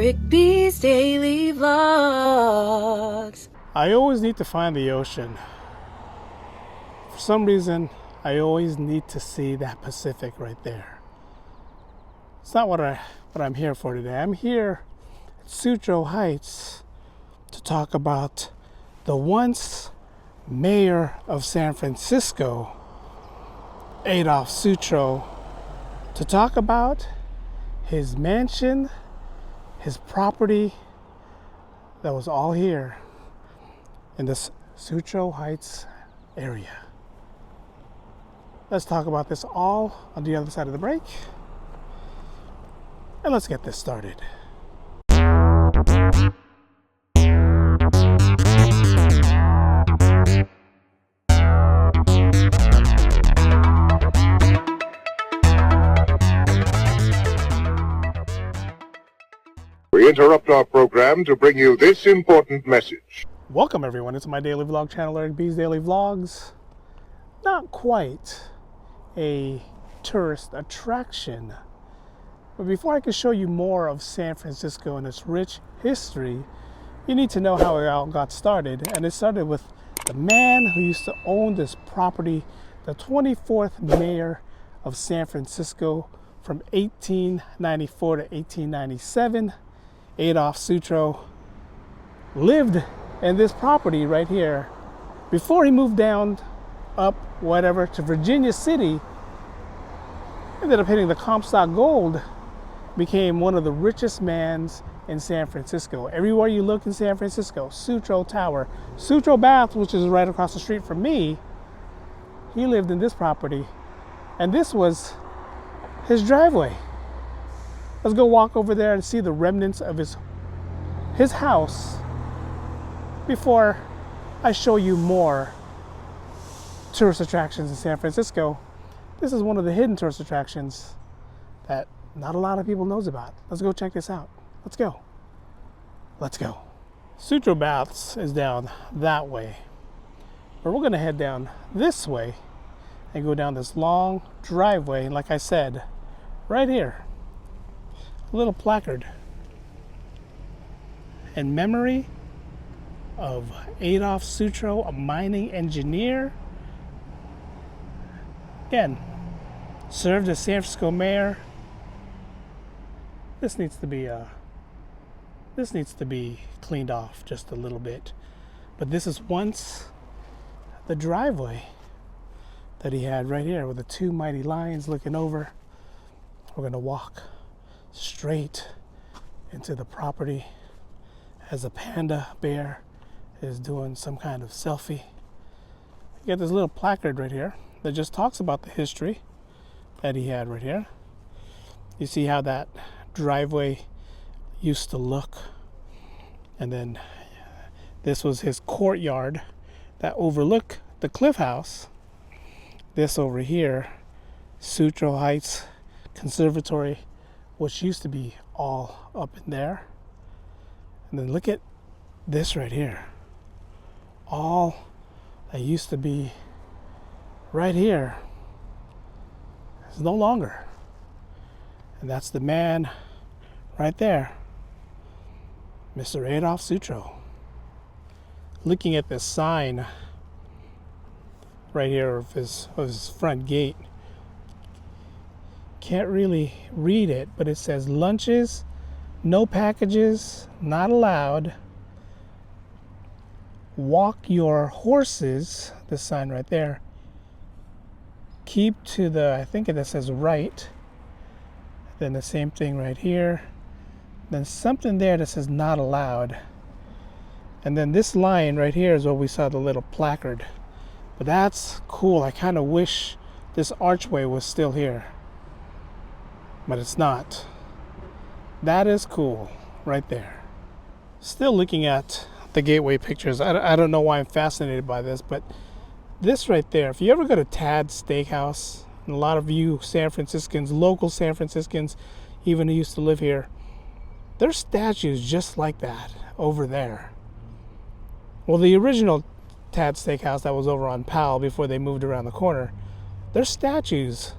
Eric B's Daily Vlogs. I always need to find the ocean. For some reason, I always need to see that Pacific right there. It's not what I'm here for today. I'm here at Sutro Heights to talk about the once mayor of San Francisco, Adolph Sutro, to talk about his mansion, his property that was all here in this Sutro Heights area. Let's talk about this all on the other side of the break. And let's get this started. We interrupt our program to bring you this important message. Welcome everyone, it's my daily vlog channel, Eric B's Daily Vlogs. Not quite a tourist attraction, but before I can show you more of San Francisco and its rich history, you need to know how it all got started. And it started with the man who used to own this property, the 24th mayor of San Francisco from 1894 to 1897. Adolph Sutro lived in this property right here before he moved down, up, whatever, to Virginia City. Ended up hitting the Comstock Gold, became one of the richest mans in San Francisco. Everywhere you look in San Francisco, Sutro Tower, Sutro Bath, which is right across the street from me, he lived in this property, and this was his driveway. Let's go walk over there and see the remnants of his house before I show you more tourist attractions in San Francisco. This is one of the hidden tourist attractions that not a lot of people knows about. Let's go check this out. Let's go. Let's go. Sutro Baths is down that way, but we're gonna head down this way and go down this long driveway. And like I said, right here, a little placard in memory of Adolph Sutro, a mining engineer. Again, served as San Francisco mayor. This needs to be cleaned off just a little bit. But this is once the driveway that he had right here with the two mighty lions looking over. We're gonna walk straight into the property as a panda bear is doing some kind of selfie. You got this little placard right here that just talks about the history that he had right here. You see how that driveway used to look, and then this was his courtyard that overlooked the Cliff House. This over here, Sutro Heights Conservatory, which used to be all up in there. And then look at this right here. All that used to be right here is no longer. And that's the man right there, Mr. Adolph Sutro. Looking at this sign right here of his front gate. Can't really read it, but it says lunches, no packages, not allowed. Walk your horses, this sign right there. Keep to the, I think it says right. Then the same thing right here. Then something there that says not allowed. And then this line right here is where we saw the little placard. But that's cool. I kind of wish this archway was still here. But it's not. That is cool right there. Still looking at the gateway pictures. I don't know why I'm fascinated by this, but this right there, if you ever go to Tad's Steakhouse, and a lot of you San Franciscans, local San Franciscans, even who used to live here, there's statues just like that over there. Well, the original Tad's Steakhouse that was over on Powell before they moved around the corner, there's statues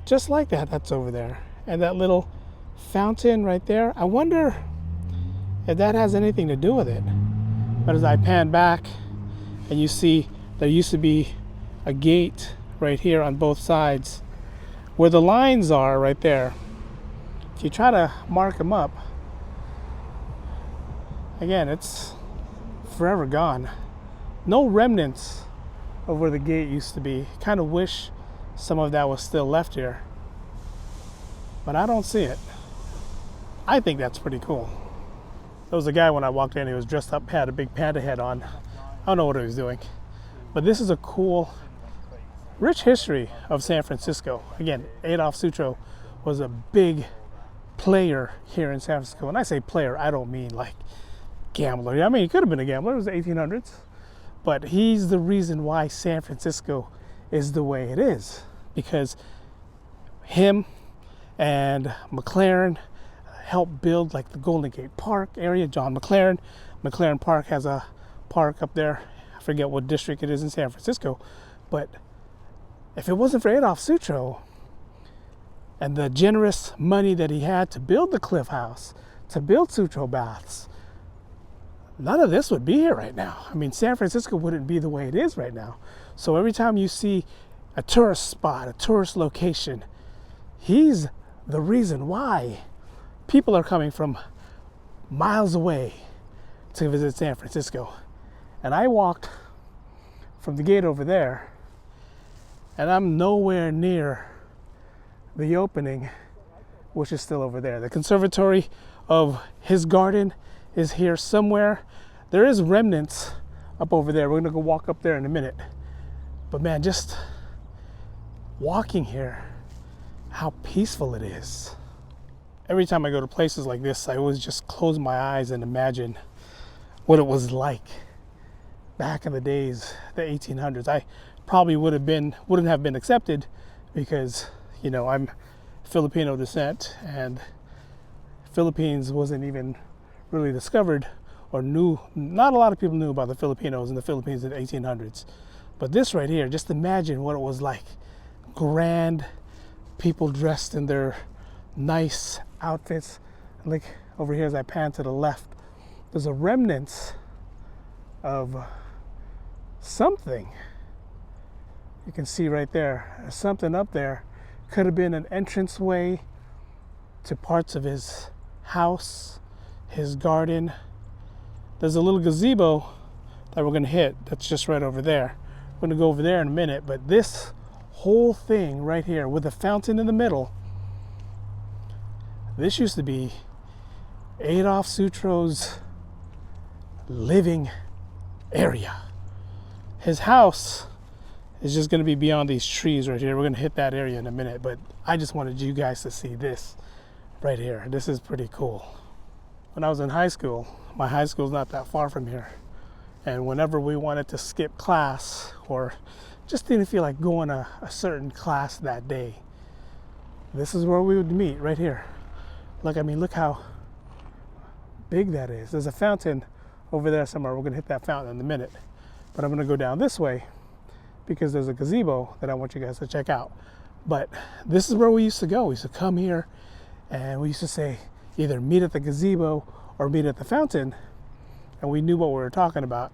just like that that's over there. And that little fountain right there. I wonder if that has anything to do with it. But as I pan back, and you see there used to be a gate right here on both sides where the lines are right there. If you try to mark them up, again, it's forever gone. No remnants of where the gate used to be. Kind of wish some of that was still left here, but I don't see it. I think that's pretty cool. There was a guy when I walked in, he was dressed up, had a big panda head on. I don't know what he was doing, but this is a cool, rich history of San Francisco. Again, Adolf Sutro was a big player here in San Francisco. When I say player, I don't mean like gambler. I mean, he could have been a gambler. It was the 1800s, but he's the reason why San Francisco is the way it is, because him and McLaren helped build like the Golden Gate Park area. John McLaren Park has a park up there. I forget what district it is in San Francisco, but if it wasn't for Adolf Sutro and the generous money that he had to build the Cliff House, to build Sutro Baths, none of this would be here right now. I mean, San Francisco wouldn't be the way it is right now. So every time you see a tourist spot, a tourist location, he's the reason why people are coming from miles away to visit San Francisco. And I walked from the gate over there, and I'm nowhere near the opening, which is still over there. The conservatory of his garden is here somewhere. There is remnants up over there. We're gonna go walk up there in a minute. But man, just walking here, how peaceful it is. Every time I go to places like this, I always just close my eyes and imagine what it was like back in the days, the 1800s. I probably wouldn't have been accepted because, you know, I'm Filipino descent, and Philippines wasn't even really discovered or knew. Not a lot of people knew about the Filipinos in the Philippines in the 1800s. But this right here, just imagine what it was like. Grand people dressed in their nice outfits. Look over here as I pan to the left. There's a remnants of something. You can see right there. There's something up there. Could have been an entranceway to parts of his house, his garden. There's a little gazebo that we're going to hit. That's just right over there. We're going to go over there in a minute. But this whole thing right here with a fountain in the middle, this used to be Adolf Sutro's living area. His house is just going to be beyond these trees right here. We're going to hit that area in a minute, but I just wanted you guys to see this right here. This is pretty cool. When I was in high school, my high school's not that far from here, and whenever we wanted to skip class or just didn't feel like going to a certain class that day, this is where we would meet, right here. Look, I mean, look how big that is. There's a fountain over there somewhere. We're going to hit that fountain in a minute, but I'm going to go down this way because there's a gazebo that I want you guys to check out. But this is where we used to go. We used to come here and we used to say either meet at the gazebo or meet at the fountain, and we knew what we were talking about.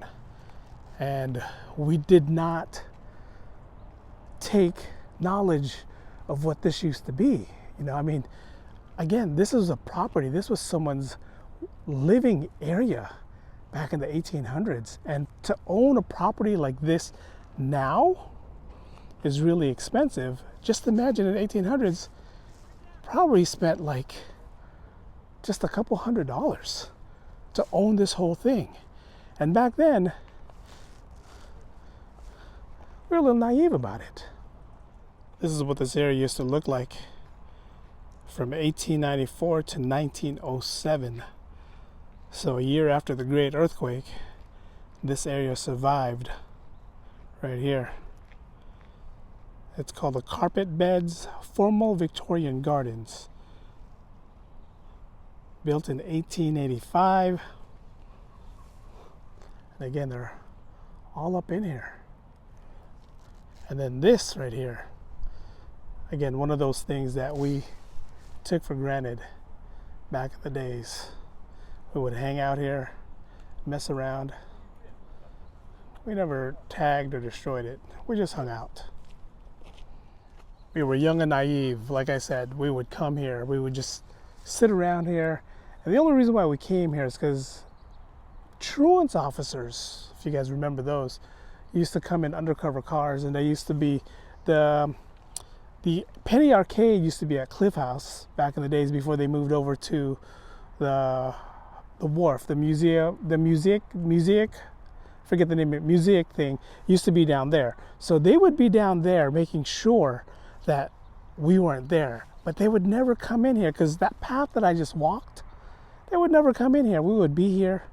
And we did not take knowledge of what this used to be. You know, I mean, again, this was a property. This was someone's living area back in the 1800s. And to own a property like this now is really expensive. Just imagine in the 1800s, probably spent like just a couple $100s to own this whole thing. And back then, we were a little naive about it. This is what this area used to look like from 1894 to 1907. So a year after the Great Earthquake, this area survived right here. It's called the Carpet Beds Formal Victorian Gardens. Built in 1885. And again, they're all up in here. And then this right here, again, one of those things that we took for granted back in the days. We would hang out here, mess around. We never tagged or destroyed it. We just hung out. We were young and naive. Like I said, we would come here. We would just sit around here. And the only reason why we came here is because truant officers, if you guys remember those, used to come in undercover cars, and they used to be the Penny Arcade used to be at Cliff House back in the days before they moved over to the wharf. The music, forget the name of it, music thing used to be down there. So they would be down there making sure that we weren't there. But they would never come in here because that path that I just walked, they would never come in here. We would be here.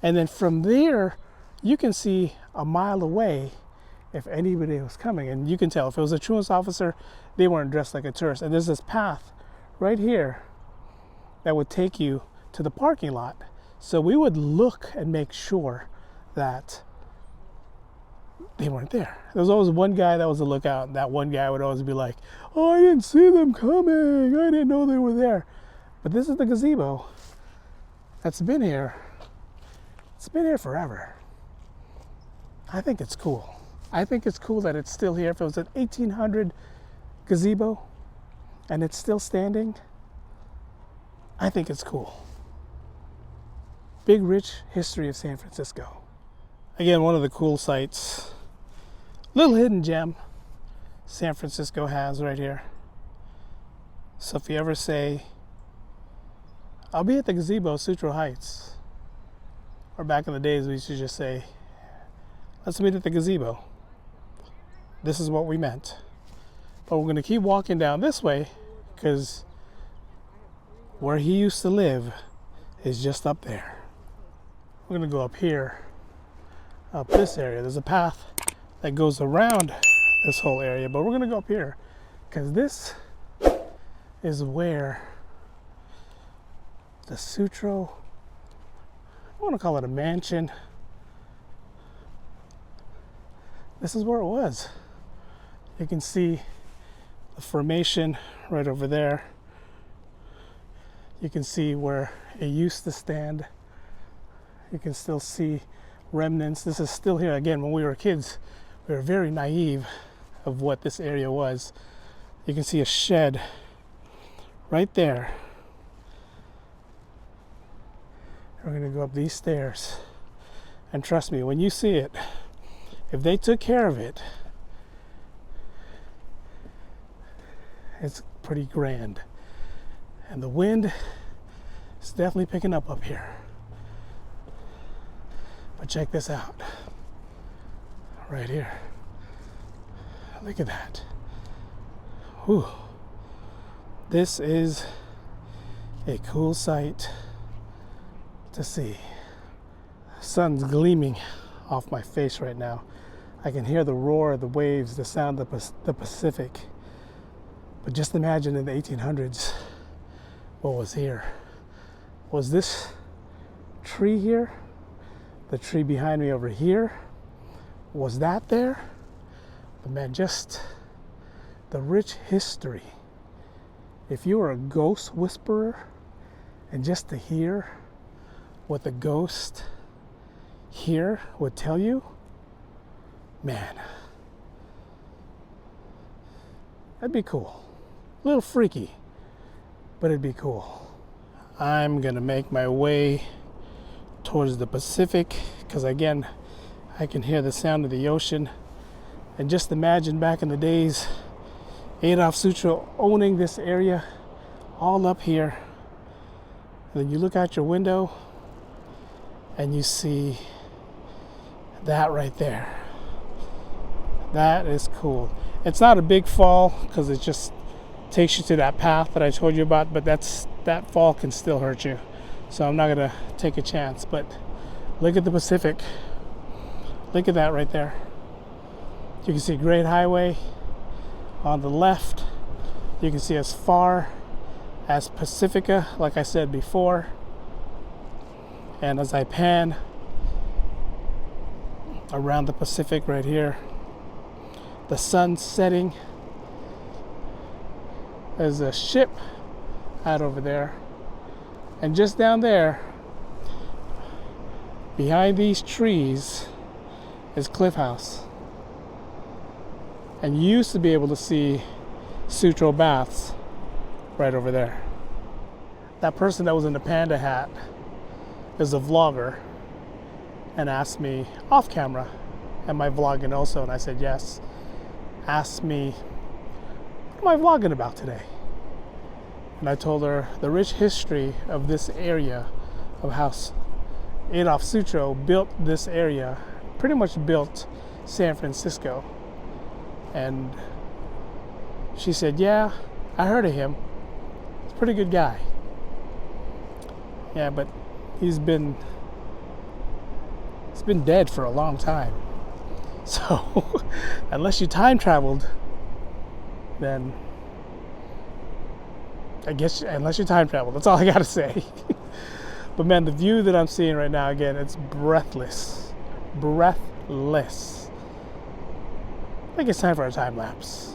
And then from there, you can see a mile away if anybody was coming. And you can tell if it was a truant officer, they weren't dressed like a tourist. And there's this path right here that would take you to the parking lot. So we would look and make sure that they weren't there. There was always one guy that was a lookout, and that one guy would always be like, oh, I didn't see them coming. I didn't know they were there. But this is the gazebo that's been here. It's been here forever. I think it's cool. I think it's cool that it's still here. If it was an 1800 gazebo and it's still standing, I think it's cool. Big, rich history of San Francisco. Again, one of the cool sites, little hidden gem San Francisco has right here. So if you ever say, I'll be at the gazebo, Sutro Heights, or back in the days we used to just say, let's meet at the gazebo. This is what we meant. But we're going to keep walking down this way because where he used to live is just up there. We're going to go up here, up this area. There's a path that goes around this whole area, but we're going to go up here because this is where the Sutro, I want to call it a mansion. This is where it was. You can see the formation right over there. You can see where it used to stand. You can still see remnants. This is still here. Again, when we were kids, we were very naive of what this area was. You can see a shed right there. We're going to go up these stairs. And trust me, when you see it, if they took care of it, it's pretty grand. And the wind is definitely picking up here. But check this out. Right here. Look at that. Whew. This is a cool sight to see. Sun's gleaming off my face right now. I can hear the roar of the waves, the sound of the Pacific. But just imagine in the 1800s, what was here? Was this tree here? The tree behind me over here? Was that there? But man, just the rich history. If you were a ghost whisperer, and just to hear what the ghost here would tell you, man, that'd be cool. A little freaky, but it'd be cool. I'm gonna make my way towards the Pacific because again, I can hear the sound of the ocean. And just imagine back in the days, Adolf Sutro owning this area all up here. And then you look out your window and you see that right there. That is cool. It's not a big fall because it just takes you to that path that I told you about, but that fall can still hurt you. So I'm not gonna take a chance, but look at the Pacific. Look at that right there. You can see Great Highway on the left. You can see as far as Pacifica, like I said before. And as I pan around the Pacific right here, the sun's setting. There's a ship out over there. And just down there, behind these trees, is Cliff House. And you used to be able to see Sutro Baths right over there. That person that was in the panda hat is a vlogger and asked me off camera, am I vlogging also? And I said yes. Asked me, what am I vlogging about today? And I told her the rich history of this area, of how Adolf Sutro built this area, pretty much built San Francisco. And she said, yeah, I heard of him. He's a pretty good guy. Yeah, but he's been dead for a long time. So unless you time traveled, then I guess unless you time traveled, that's all I gotta say. But man, the view that I'm seeing right now, again, it's breathless. Breathless. I think it's time for a time lapse.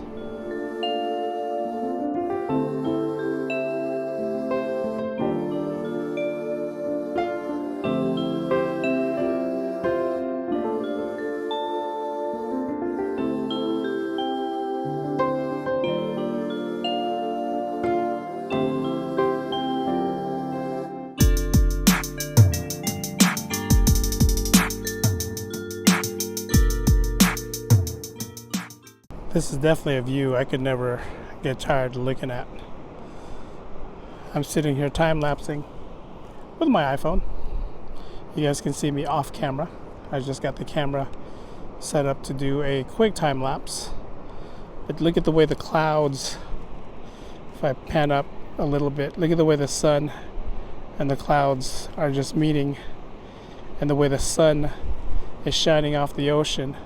This is definitely a view I could never get tired of looking at. I'm sitting here time-lapsing with my iPhone. You guys can see me off camera. I just got the camera set up to do a quick time lapse. But look at the way the clouds, if I pan up a little bit, look at the way the sun and the clouds are just meeting, and the way the sun is shining off the ocean,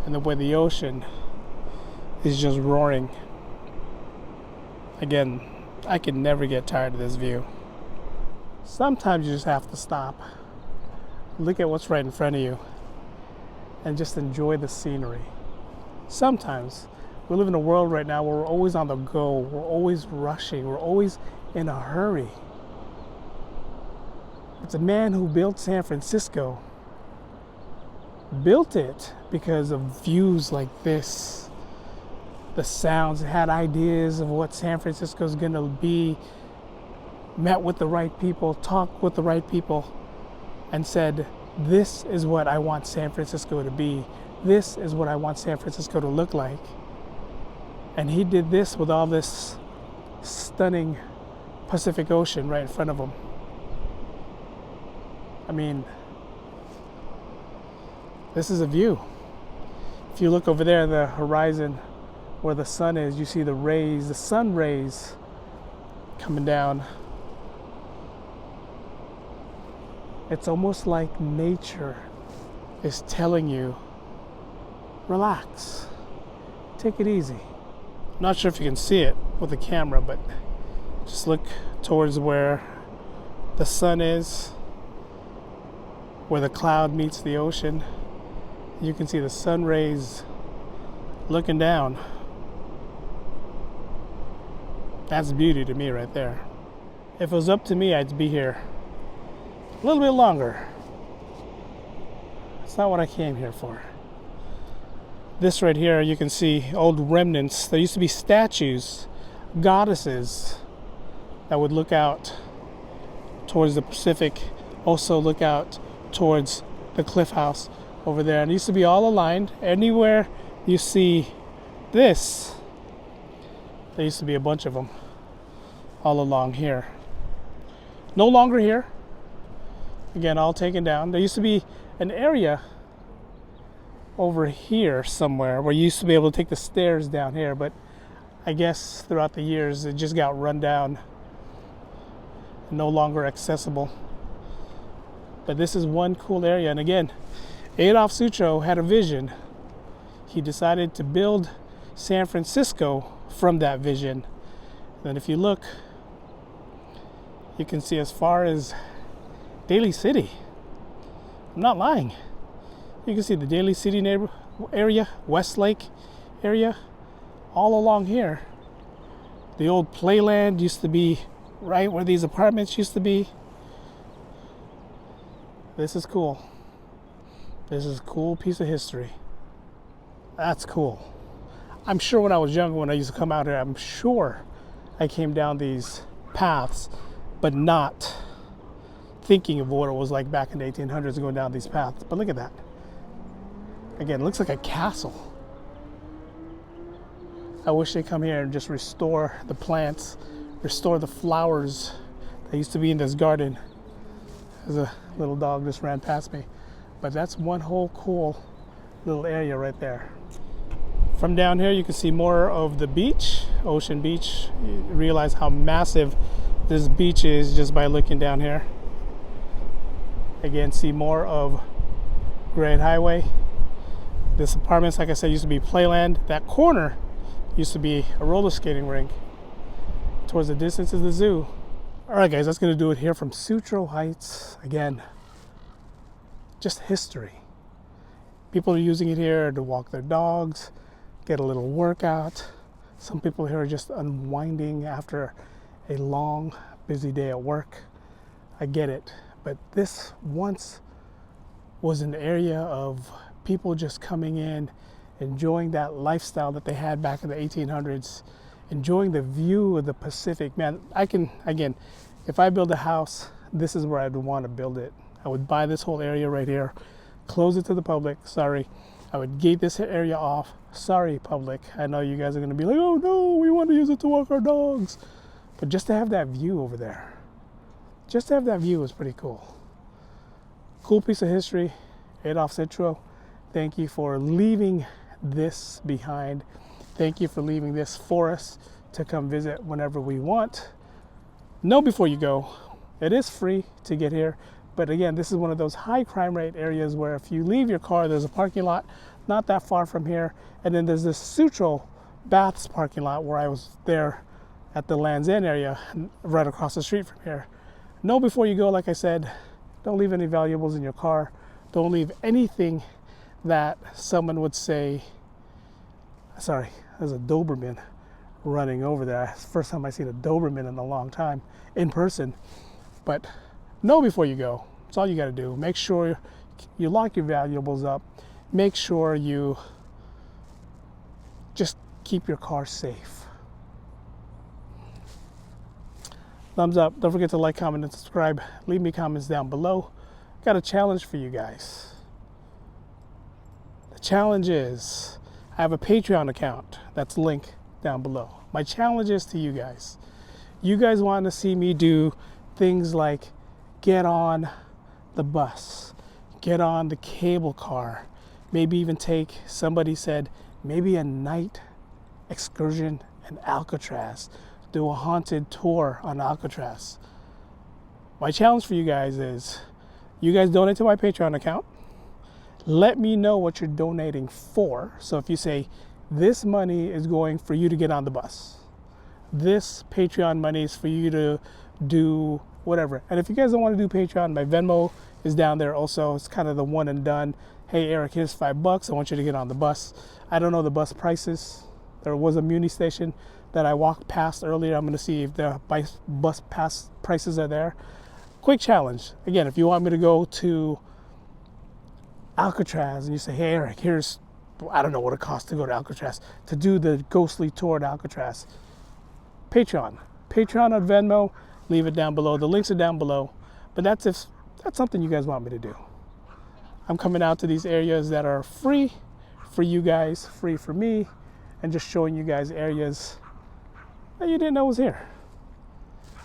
and the way the ocean is just roaring. Again, I can never get tired of this view. Sometimes you just have to stop, look at what's right in front of you, and just enjoy the scenery. Sometimes we live in a world right now where we're always on the go, we're always rushing, we're always in a hurry. But the man who built San Francisco built it because of views like this. The sounds, had ideas of what San Francisco is going to be, met with the right people, talked with the right people, and said, this is what I want San Francisco to be. This is what I want San Francisco to look like. And he did this with all this stunning Pacific Ocean right in front of him. I mean, this is a view. If you look over there, the horizon, where the sun is, you see the rays, the sun rays coming down. It's almost like nature is telling you, relax, take it easy. I'm not sure if you can see it with the camera, but just look towards where the sun is, where the cloud meets the ocean. You can see the sun rays looking down. That's beauty to me right there. If it was up to me, I'd be here a little bit longer. It's not what I came here for. This right here, you can see old remnants. There used to be statues, goddesses, that would look out towards the Pacific, also look out towards the Cliff House over there. And it used to be all aligned. Anywhere you see this, there used to be a bunch of them all along here. No longer here. Again, all taken down. There used to be an area over here somewhere where you used to be able to take the stairs down here, but I guess throughout the years it just got run down, no longer accessible. But this is one cool area. And again, Adolf Sutro had a vision. He decided to build San Francisco from that vision. And if you look, you can see as far as Daly City. I'm not lying. You can see the Daly City area, Westlake area, all along here. The old playland used to be right where these apartments used to be. This is cool. This is a cool piece of history. That's cool. I'm sure when I was younger, when I used to come out here, I'm sure I came down these paths, but not thinking of what it was like back in the 1800s going down these paths. But look at that. Again, it looks like a castle. I wish they'd come here and just restore the plants, restore the flowers that used to be in this garden. There's a little dog just ran past me. But that's one whole cool little area right there. From down here, you can see more of the beach, Ocean Beach. You realize how massive this beach is just by looking down here. Again, see more of Grand Highway. This apartments, like I said, used to be playland. That corner used to be a roller skating rink. Towards the distance is the zoo. All right, guys, that's going to do it here from Sutro Heights. Again, just history. People are using it here to walk their dogs, get a little workout. Some people here are just unwinding after a long, busy day at work. I get it. But this once was an area of people just coming in, enjoying that lifestyle that they had back in the 1800s, enjoying the view of the Pacific. Man, again, if I build a house, this is where I'd want to build it. I would buy this whole area right here, close it to the public. Sorry. I would gate this area off. Sorry, public. I know you guys are going to be like, oh no, we want to use it to walk our dogs. But just to have that view over there, just to have that view is pretty cool. Cool piece of history. Adolf Sutro, thank you for leaving this behind. Thank you for leaving this for us to come visit whenever we want. Know before you go, it is free to get here. But again, this is one of those high crime rate areas where if you leave your car, there's a parking lot not that far from here. And then there's this Sutro Baths parking lot where I was there at the Land's End area, right across the street from here. Know before you go, like I said, don't leave any valuables in your car. Don't leave anything that someone would say, sorry, there's a Doberman running over there. It's the first time I've seen a Doberman in a long time in person. But know before you go. That's all you got to do. Make sure you lock your valuables up. Make sure you just keep your car safe. Thumbs up. Don't forget to like, comment, and subscribe. Leave me comments down below. Got a challenge for you guys. The challenge is, I have a Patreon account that's linked down below. My challenge is to you guys. You guys want to see me do things like get on the bus, get on the cable car, maybe even take, somebody said, maybe a night excursion in Alcatraz, do a haunted tour on Alcatraz. My challenge for you guys is, you guys donate to my Patreon account. Let me know what you're donating for. So if you say, this money is going for you to get on the bus, this Patreon money is for you to do whatever. And if you guys don't want to do Patreon, my Venmo is down there also. It's kind of the one and done. Hey Eric, here's $5. I want you to get on the bus. I don't know the bus prices. There was a Muni station that I walked past earlier. I'm going to see if the bus pass prices are there. Quick challenge. Again, if you want me to go to Alcatraz and you say, hey Eric, here's, I don't know what it costs to go to Alcatraz, to do the ghostly tour to Alcatraz. Patreon on Venmo, leave it down below. The links are down below. But that's if that's something you guys want me to do. I'm coming out to these areas that are free for you guys, free for me, and just showing you guys areas that you didn't know was here.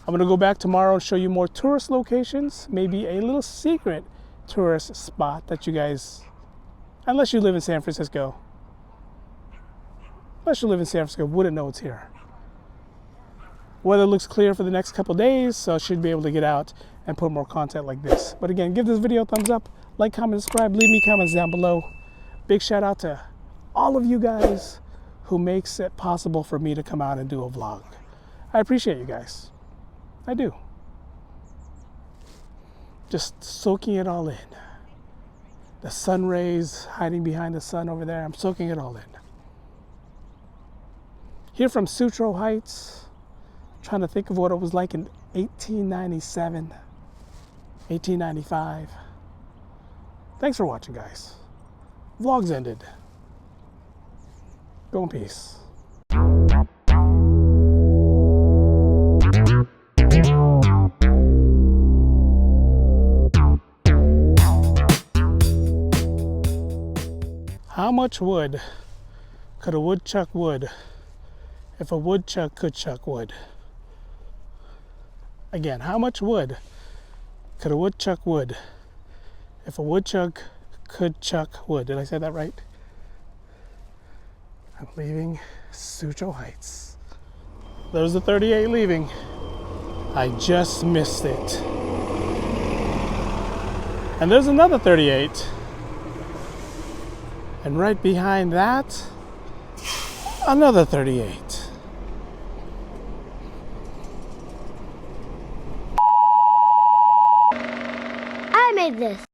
I'm gonna go back tomorrow and show you more tourist locations, maybe a little secret tourist spot that you guys, unless you live in San Francisco, wouldn't know it's here. Weather looks clear for the next couple days, so I should be able to get out and put more content like this. But again, give this video a thumbs up, like, comment, subscribe, leave me comments down below. Big shout out to all of you guys who makes it possible for me to come out and do a vlog. I appreciate you guys. I do. Just soaking it all in. The sun rays hiding behind the sun over there, I'm soaking it all in. Here from Sutro Heights, trying to think of what it was like in 1897, 1895. Thanks for watching, guys. Vlog's ended. Go in peace. How much wood could a woodchuck wood if a woodchuck could chuck wood? Again, how much wood could a woodchuck wood if a woodchuck could chuck wood? Did I say that right? I'm leaving Sutro Heights. There's the 38 leaving. I just missed it. And there's another 38. And right behind that, another 38. I made this.